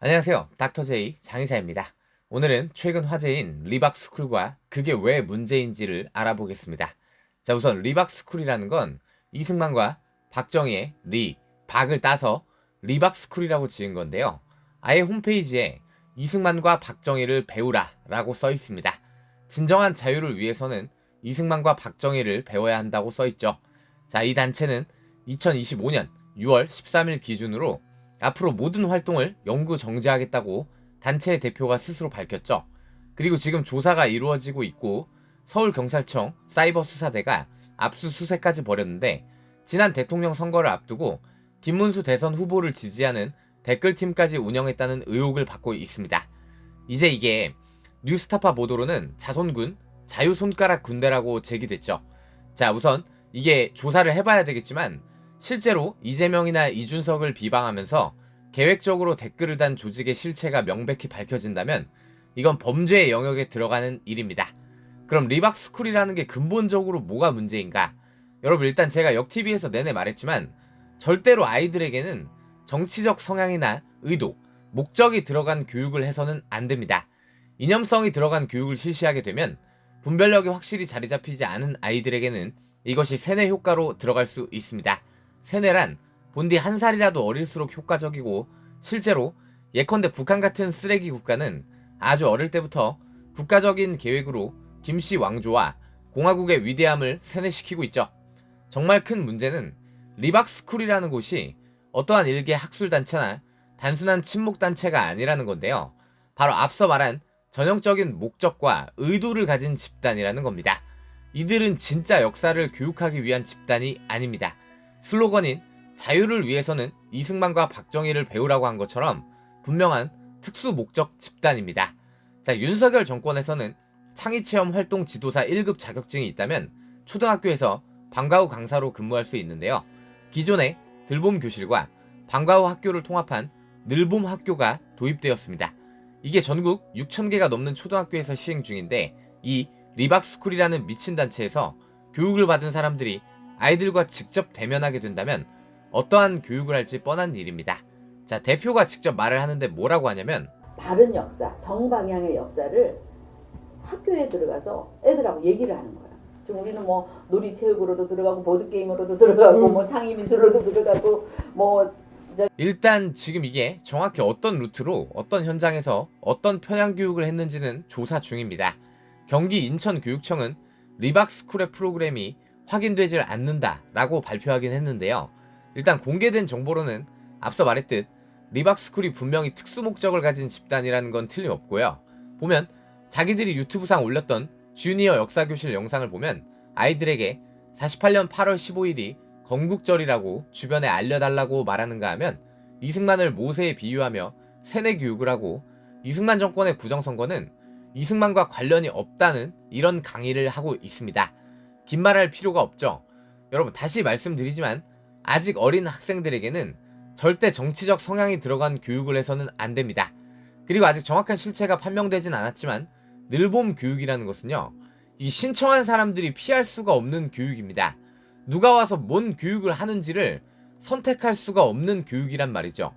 안녕하세요. 닥터제이 장의사입니다. 오늘은 최근 화제인 리박스쿨과 그게 왜 문제인지를 알아보겠습니다. 자, 우선 리박스쿨이라는 건 이승만과 박정희의 박을 따서 리박스쿨이라고 지은 건데요. 아예 홈페이지에 이승만과 박정희를 배우라 라고 써 있습니다. 진정한 자유를 위해서는 이승만과 박정희를 배워야 한다고 써 있죠. 자, 이 단체는 2025년 6월 13일 기준으로 앞으로 모든 활동을 영구 정지하겠다고 단체의 대표가 스스로 밝혔죠. 그리고 지금 조사가 이루어지고 있고 서울경찰청 사이버수사대가 압수수색까지 벌였는데 지난 대통령 선거를 앞두고 김문수 대선 후보를 지지하는 댓글팀까지 운영했다는 의혹을 받고 있습니다. 이제 이게 뉴스타파 보도로는 자손군 자유손가락 군대라고 제기됐죠. 자, 우선 이게 조사를 해봐야 되겠지만 실제로 이재명이나 이준석을 비방하면서 계획적으로 댓글을 단 조직의 실체가 명백히 밝혀진다면 이건 범죄의 영역에 들어가는 일입니다. 그럼 리박스쿨이라는 게 근본적으로 뭐가 문제인가? 여러분, 일단 제가 역TV에서 내내 말했지만 절대로 아이들에게는 정치적 성향이나 의도, 목적이 들어간 교육을 해서는 안 됩니다. 이념성이 들어간 교육을 실시하게 되면 분별력이 확실히 자리 잡히지 않은 아이들에게는 이것이 세뇌 효과로 들어갈 수 있습니다. 세뇌란 본디 한 살이라도 어릴수록 효과적이고 실제로 예컨대 북한 같은 쓰레기 국가는 아주 어릴 때부터 국가적인 계획으로 김씨 왕조와 공화국의 위대함을 세뇌시키고 있죠. 정말 큰 문제는 리박스쿨이라는 곳이 어떠한 일개 학술단체나 단순한 친목단체가 아니라는 건데요. 바로 앞서 말한 전형적인 목적과 의도를 가진 집단이라는 겁니다. 이들은 진짜 역사를 교육하기 위한 집단이 아닙니다. 슬로건인 자유를 위해서는 이승만과 박정희를 배우라고 한 것처럼 분명한 특수 목적 집단입니다. 자, 윤석열 정권에서는 창의체험 활동 지도사 1급 자격증이 있다면 초등학교에서 방과후 강사로 근무할 수 있는데요. 기존의 들봄 교실과 방과후 학교를 통합한 늘봄 학교가 도입되었습니다. 이게 전국 6,000개가 넘는 초등학교에서 시행 중인데 이 리박스쿨이라는 미친 단체에서 교육을 받은 사람들이 아이들과 직접 대면하게 된다면 어떠한 교육을 할지 뻔한 일입니다. 자, 대표가 직접 말을 하는데 뭐라고 하냐면 바른 역사, 정방향의 역사를 학교에 들어가서 애들하고 얘기를 하는 거야. 지금 우리는 뭐 놀이체육으로도 들어가고 보드게임으로도 들어가고 뭐 창의미술로도 들어가고 뭐 일단 지금 이게 정확히 어떤 루트로 어떤 현장에서 어떤 편향교육을 했는지는 조사 중입니다. 경기 인천교육청은 리박스쿨의 프로그램이 확인되질 않는다라고 발표하긴 했는데요. 일단 공개된 정보로는 앞서 말했듯 리박스쿨이 분명히 특수 목적을 가진 집단이라는 건 틀림없고요. 보면 자기들이 유튜브상 올렸던 주니어 역사교실 영상을 보면 아이들에게 48년 8월 15일이 건국절이라고 주변에 알려달라고 말하는가 하면 이승만을 모세에 비유하며 세뇌 교육을 하고 이승만 정권의 부정선거는 이승만과 관련이 없다는 이런 강의를 하고 있습니다. 긴 말할 필요가 없죠. 여러분, 다시 말씀드리지만 아직 어린 학생들에게는 절대 정치적 성향이 들어간 교육을 해서는 안 됩니다. 그리고 아직 정확한 실체가 판명되진 않았지만 늘봄 교육이라는 것은요, 이 신청한 사람들이 피할 수가 없는 교육입니다. 누가 와서 뭔 교육을 하는지를 선택할 수가 없는 교육이란 말이죠.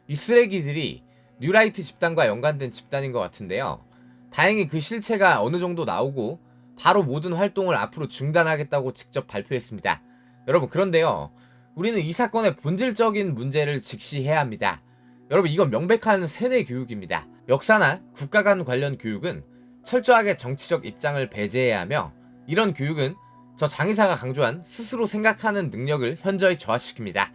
이 쓰레기들이 뉴라이트 집단과 연관된 집단인 것 같은데요. 다행히 그 실체가 어느 정도 나오고 바로 모든 활동을 앞으로 중단하겠다고 직접 발표했습니다. 여러분, 그런데요, 우리는 이 사건의 본질적인 문제를 직시해야 합니다. 여러분, 이건 명백한 세뇌 교육입니다. 역사나 국가 간 관련 교육은 철저하게 정치적 입장을 배제해야 하며 이런 교육은 저 장의사가 강조한 스스로 생각하는 능력을 현저히 저하시킵니다.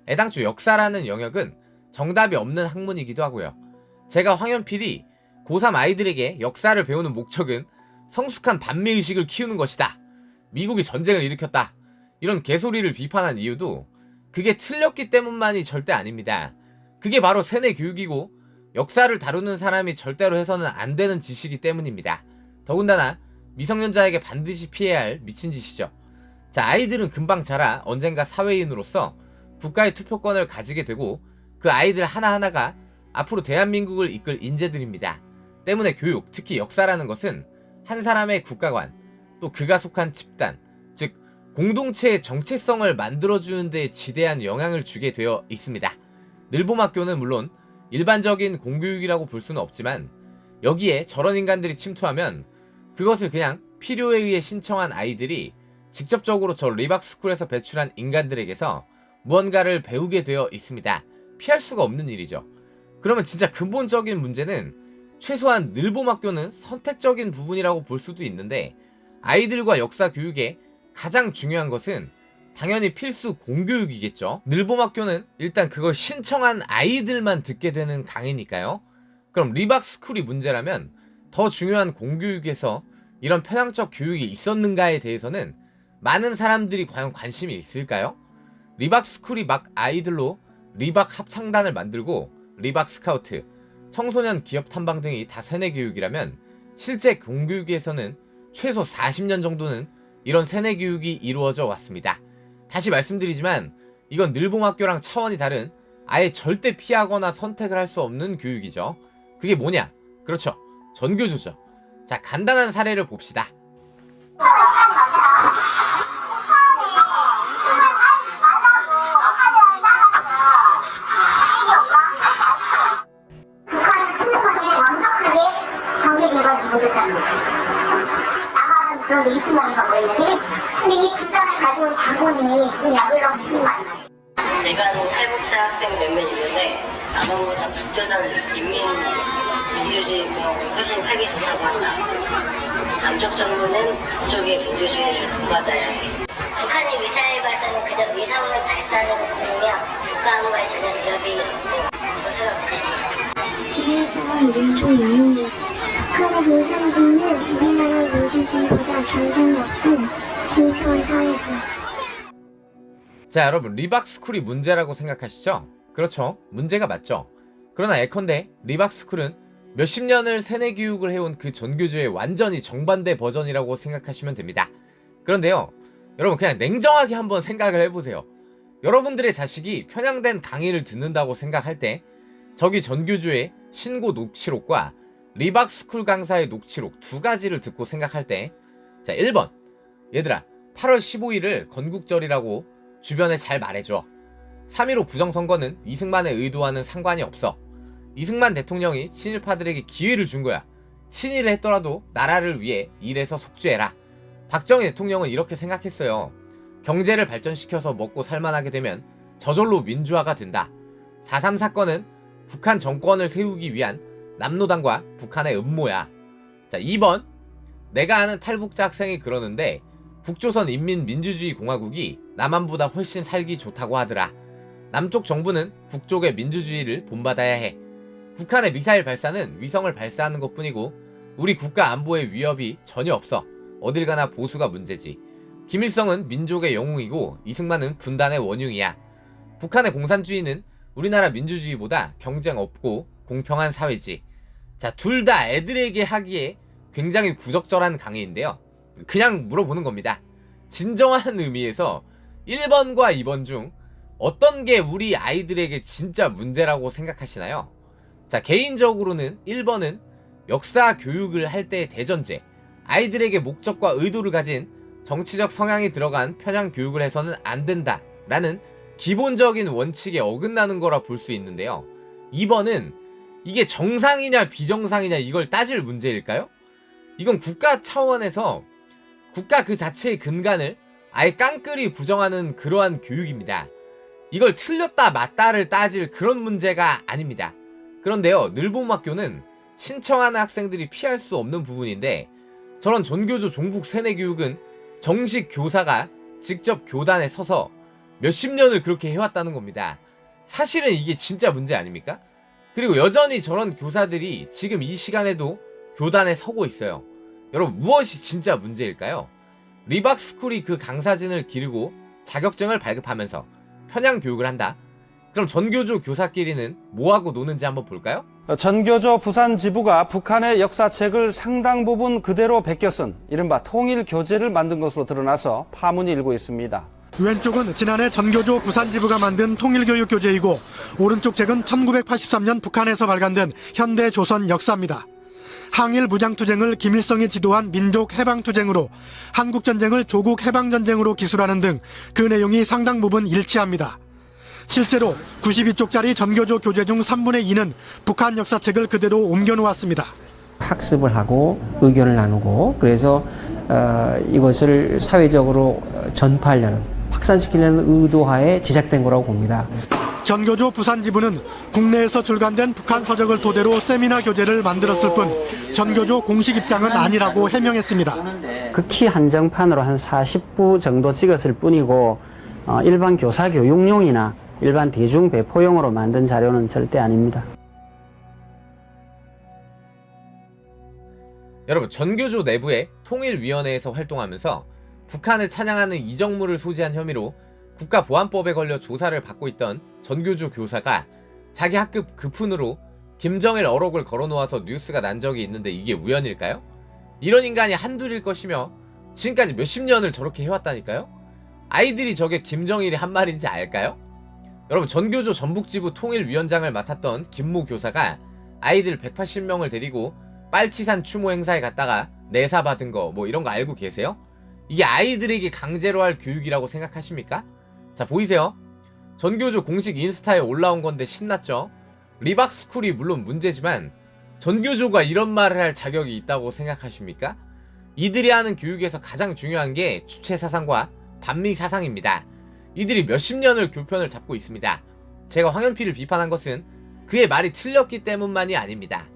애당초 역사라는 영역은 정답이 없는 학문이기도 하고요. 제가 황현필이 고3 아이들에게 역사를 배우는 목적은 성숙한 반미의식을 키우는 것이다, 미국이 전쟁을 일으켰다, 이런 개소리를 비판한 이유도 그게 틀렸기 때문만이 절대 아닙니다. 그게 바로 세뇌 교육이고 역사를 다루는 사람이 절대로 해서는 안 되는 짓이기 때문입니다. 더군다나 미성년자에게 반드시 피해야 할 미친 짓이죠. 자, 아이들은 금방 자라 언젠가 사회인으로서 국가의 투표권을 가지게 되고 그 아이들 하나하나가 앞으로 대한민국을 이끌 인재들입니다. 때문에 교육, 특히 역사라는 것은 한 사람의 국가관, 또 그가 속한 집단, 즉 공동체의 정체성을 만들어주는 데 지대한 영향을 주게 되어 있습니다. 늘봄학교는 물론 일반적인 공교육이라고 볼 수는 없지만 여기에 저런 인간들이 침투하면 그것을 그냥 필요에 의해 신청한 아이들이 직접적으로 저 리박스쿨에서 배출한 인간들에게서 무언가를 배우게 되어 있습니다. 피할 수가 없는 일이죠. 그러면 진짜 근본적인 문제는 최소한 늘봄학교는 선택적인 부분이라고 볼 수도 있는데 아이들과 역사 교육에 가장 중요한 것은 당연히 필수 공교육이겠죠. 늘봄학교는 일단 그걸 신청한 아이들만 듣게 되는 강의니까요. 그럼 리박스쿨이 문제라면 더 중요한 공교육에서 이런 편향적 교육이 있었는가에 대해서는 많은 사람들이 과연 관심이 있을까요? 리박스쿨이 막 아이들로 리박 합창단을 만들고 리박 스카우트, 청소년 기업 탐방 등이 다 세뇌 교육이라면 실제 공교육에서는 최소 40년 정도는 이런 세뇌 교육이 이루어져 왔습니다. 다시 말씀드리지만 이건 늘봄학교랑 차원이 다른 아예 절대 피하거나 선택을 할 수 없는 교육이죠. 그게 뭐냐? 그렇죠. 전교조죠. 자, 간단한 사례를 봅시다. 그런 게 입구멍이가 보이는데 근데 이 국가를 가지고 온 장본인이 그 약을 너무 힘이 많이 나요. 제가 아는 탈북자 학생이 몇 명 있는데 남한보다 북조선 민주주의공화국이 훨씬 살기 좋다고 한다. 남쪽 정부는 북쪽의 민주주의를 본받아야 해. 북한의 미사일 발사는 그저 위성을 발사하는 것뿐이며 국가 안보에 전혀 위협이 무슨 없듯이 지혜스러운 민족 영웅들 북한의 밀상주의는 우리나라의 민주주의보다 경쟁이 없고 공평한 사회지. 자, 여러분, 리박스쿨이 문제라고 생각하시죠? 그렇죠. 문제가 맞죠. 그러나 예컨대 리박스쿨은 몇십 년을 세뇌 교육을 해온 그 전교조의 완전히 정반대 버전이라고 생각하시면 됩니다. 그런데요, 여러분 그냥 냉정하게 한번 생각을 해보세요. 여러분들의 자식이 편향된 강의를 듣는다고 생각할 때 저기 전교조의 신고 녹취록과 리박스쿨 강사의 녹취록 두 가지를 듣고 생각할 때, 자, 1번, 얘들아 8월 15일을 건국절이라고 주변에 잘 말해줘. 3.15 부정선거는 이승만의 의도와는 상관이 없어. 이승만 대통령이 친일파들에게 기회를 준 거야. 친일을 했더라도 나라를 위해 일해서 속죄해라. 박정희 대통령은 이렇게 생각했어요. 경제를 발전시켜서 먹고 살만하게 되면 저절로 민주화가 된다. 4.3 사건은 북한 정권을 세우기 위한 남노당과 북한의 음모야. 자, 2번, 내가 아는 탈북자 학생이 그러는데 북조선 인민민주주의공화국이 남한보다 훨씬 살기 좋다고 하더라. 남쪽 정부는 북쪽의 민주주의를 본받아야 해. 북한의 미사일 발사는 위성을 발사하는 것뿐이고 우리 국가 안보에 위협이 전혀 없어. 어딜 가나 보수가 문제지. 김일성은 민족의 영웅이고 이승만은 분단의 원흉이야. 북한의 공산주의는 우리나라 민주주의보다 경쟁 없고 공평한 사회지. 자, 둘 다 애들에게 하기에 굉장히 부적절한 강의인데요. 그냥 물어보는 겁니다. 진정한 의미에서 1번과 2번 중 어떤 게 우리 아이들에게 진짜 문제라고 생각하시나요? 자, 개인적으로는 1번은 역사 교육을 할 때 대전제, 아이들에게 목적과 의도를 가진 정치적 성향이 들어간 편향 교육을 해서는 안 된다 라는 기본적인 원칙에 어긋나는 거라 볼 수 있는데요. 2번은 이게 정상이냐 비정상이냐 이걸 따질 문제일까요? 이건 국가 차원에서 국가 그 자체의 근간을 아예 깡그리 부정하는 그러한 교육입니다. 이걸 틀렸다 맞다를 따질 그런 문제가 아닙니다. 그런데요, 늘봄학교는 신청하는 학생들이 피할 수 없는 부분인데 저런 전교조 종북 세뇌 교육은 정식 교사가 직접 교단에 서서 몇십 년을 그렇게 해왔다는 겁니다. 사실은 이게 진짜 문제 아닙니까? 그리고 여전히 저런 교사들이 지금 이 시간에도 교단에 서고 있어요. 여러분, 무엇이 진짜 문제일까요? 리박스쿨이 그 강사진을 기르고 자격증을 발급하면서 편향 교육을 한다. 그럼 전교조 교사끼리는 뭐하고 노는지 한번 볼까요? 전교조 부산 지부가 북한의 역사책을 상당 부분 그대로 베껴 쓴 이른바 통일교재를 만든 것으로 드러나서 파문이 일고 있습니다. 왼쪽은 지난해 전교조 부산지부가 만든 통일교육교재이고 오른쪽 책은 1983년 북한에서 발간된 현대조선 역사입니다. 항일 무장투쟁을 김일성이 지도한 민족해방투쟁으로 한국전쟁을 조국해방전쟁으로 기술하는 등 그 내용이 상당 부분 일치합니다. 실제로 92쪽짜리 전교조 교재 중 3분의 2는 북한 역사책을 그대로 옮겨놓았습니다. 학습을 하고 의견을 나누고 그래서 이것을 사회적으로 전파하려는 확산시키려는 의도하에 제작된 거라고 봅니다. 전교조 부산지부는 국내에서 출간된 북한 서적을 토대로 세미나 교재를 만들었을 뿐 전교조 공식 입장은 아니라고 해명했습니다. 극히 한정판으로 한 40부 정도 찍었을 뿐이고 일반 교사 교육용이나 일반 대중 배포용으로 만든 자료는 절대 아닙니다. 여러분, 전교조 내부의 통일위원회에서 활동하면서 북한을 찬양하는 이정무를 소지한 혐의로 국가보안법에 걸려 조사를 받고 있던 전교조 교사가 자기 학급 급훈으로 김정일 어록을 걸어놓아서 뉴스가 난 적이 있는데 이게 우연일까요? 이런 인간이 한둘일 것이며 지금까지 몇십 년을 저렇게 해왔다니까요? 아이들이 저게 김정일이 한 말인지 알까요? 여러분, 전교조 전북지부 통일위원장을 맡았던 김모 교사가 아이들 180명을 데리고 빨치산 추모 행사에 갔다가 내사 받은 거 뭐 이런 거 알고 계세요? 이게 아이들에게 강제로 할 교육이라고 생각하십니까? 자, 보이세요? 전교조 공식 인스타에 올라온 건데 신났죠? 리박스쿨이 물론 문제지만 전교조가 이런 말을 할 자격이 있다고 생각하십니까? 이들이 하는 교육에서 가장 중요한 게 주체사상과 반미사상입니다. 이들이 몇십 년을 교편을 잡고 있습니다. 제가 황현필을 비판한 것은 그의 말이 틀렸기 때문만이 아닙니다.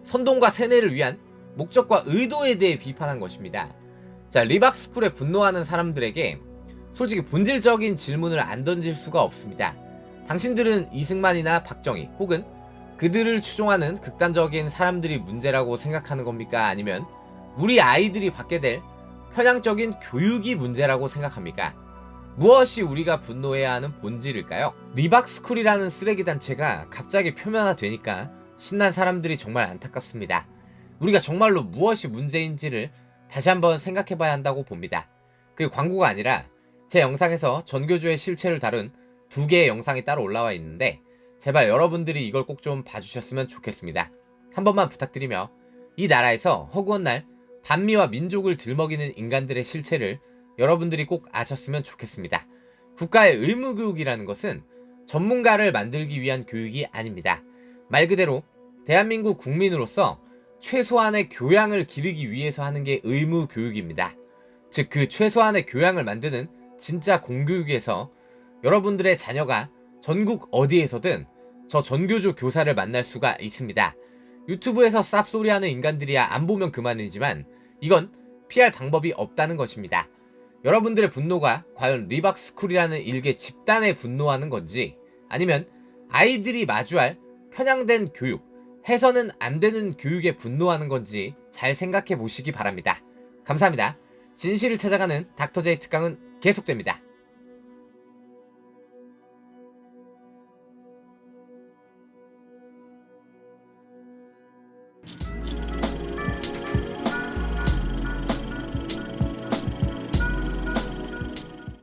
선동과 세뇌를 위한 목적과 의도에 대해 비판한 것입니다. 자, 리박스쿨에 분노하는 사람들에게 솔직히 본질적인 질문을 안 던질 수가 없습니다. 당신들은 이승만이나 박정희 혹은 그들을 추종하는 극단적인 사람들이 문제라고 생각하는 겁니까? 아니면 우리 아이들이 받게 될 편향적인 교육이 문제라고 생각합니까? 무엇이 우리가 분노해야 하는 본질일까요? 리박스쿨이라는 쓰레기 단체가 갑자기 표면화되니까 신난 사람들이 정말 안타깝습니다. 우리가 정말로 무엇이 문제인지를 다시 한번 생각해봐야 한다고 봅니다. 그리고 광고가 아니라 제 영상에서 전교조의 실체를 다룬 2개의 영상이 따로 올라와 있는데 제발 여러분들이 이걸 꼭 좀 봐주셨으면 좋겠습니다. 한 번만 부탁드리며 이 나라에서 허구한 날 반미와 민족을 들먹이는 인간들의 실체를 여러분들이 꼭 아셨으면 좋겠습니다. 국가의 의무교육이라는 것은 전문가를 만들기 위한 교육이 아닙니다. 말 그대로 대한민국 국민으로서 최소한의 교양을 기르기 위해서 하는 게 의무교육입니다. 즉, 그 최소한의 교양을 만드는 진짜 공교육에서 여러분들의 자녀가 전국 어디에서든 저 전교조 교사를 만날 수가 있습니다. 유튜브에서 쌉소리하는 인간들이야 안 보면 그만이지만 이건 피할 방법이 없다는 것입니다. 여러분들의 분노가 과연 리박스쿨이라는 일개 집단에 분노하는 건지 아니면 아이들이 마주할 편향된 교육, 해서는 안 되는 교육에 분노하는 건지 잘 생각해 보시기 바랍니다. 감사합니다. 진실을 찾아가는 닥터제이 특강은 계속됩니다.